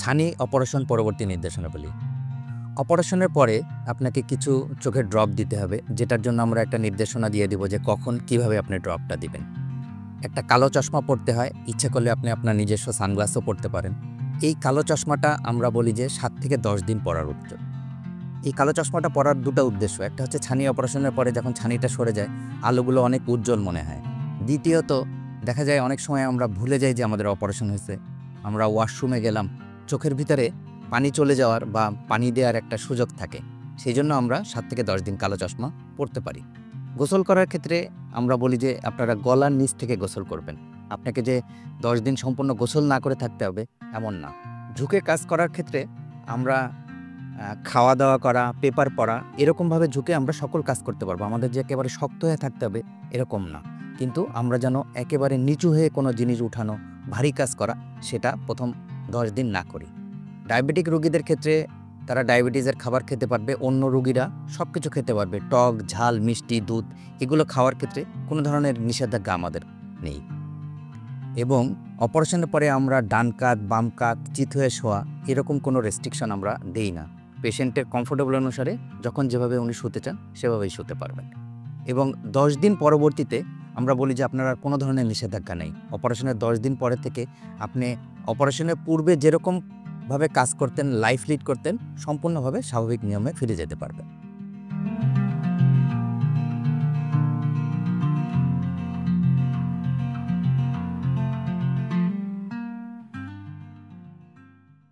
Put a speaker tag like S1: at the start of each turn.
S1: ছানি অপারেশন পরবর্তী নির্দেশনাবলী। অপারেশনের পরে আপনাকে কিছু চোখের ড্রপ দিতে হবে, যেটার জন্য আমরা একটা নির্দেশনা দিয়ে দিব যে কখন কিভাবে আপনি ড্রপটা দিবেন। একটা কালো চশমা পড়তে হয়, ইচ্ছা করলে আপনি আপনার নিজস্ব সানগ্লাসও পড়তে পারেন। এই কালো চশমাটা আমরা বলি যে 7 থেকে 10 দিন পরার উদ্দেশ্য। এই কালো চশমাটা পরার দুটো উদ্দেশ্য, একটা হচ্ছে ছানি অপারেশনের পরে যখন ছানিটা সরে যায় আলোগুলো অনেক উজ্জ্বল মনে হয়। দ্বিতীয়ত দেখা যায় অনেক সময় আমরা ভুলে যাই যে আমাদের অপারেশন হয়েছে, আমরা ওয়াশরুমে গেলাম, চোখের ভিতরে পানি চলে যাওয়ার বা পানি দেওয়ার একটা সুযোগ থাকে, সেই জন্য আমরা 7 থেকে 10 দিন কালো চশমা পরতে পারি। গোসল করার ক্ষেত্রে আমরা বলি যে আপনারা গলার নিচ থেকে গোসল করবেন। আপনাকে যে 10 দিন সম্পূর্ণ গোসল না করে থাকতে হবে এমন না। ঝুঁকে কাজ করার ক্ষেত্রে আমরা খাওয়া দাওয়া করা, পেপার পড়া এরকমভাবে ঝুঁকে আমরা সকল কাজ করতে পারবো। আমাদের যে একেবারে শক্ত হয়ে থাকতে হবে এরকম না। কিন্তু আমরা যেন একেবারে নিচু হয়ে কোনো জিনিস উঠানো, ভারী কাজ করা সেটা প্রথম 10 দিন না করি। ডায়াবেটিক রোগীদের ক্ষেত্রে তারা ডায়াবেটিসের খাবার খেতে পারবে, অন্য রোগীরা সবকিছু খেতে পারবে। টক, ঝাল, মিষ্টি, দুধ এগুলো খাওয়ার ক্ষেত্রে কোনো ধরনের নিষেধাজ্ঞা আমাদের নেই। এবং অপারেশনের পরে আমরা ডান কাত, বাম কাত, চিত হয়ে শোয়া এরকম কোনো রেস্ট্রিকশন আমরা দেই না। পেশেন্টের কমফোর্টেবল অনুসারে যখন যেভাবে উনি শুতে চান সেভাবেই শুতে পারবেন। এবং 10 দিন পরবর্তীতে আমরা বলি যে আপনার আর কোনো ধরনের নিষেধাজ্ঞা নেই। অপারেশনের 10 দিন পরে থেকে আপনি অপারেশনের পূর্বে যেরকমভাবে কাজ করতেন, লাইফ লিড করতেন, সম্পূর্ণভাবে স্বাভাবিক নিয়মে ফিরে যেতে পারবেন।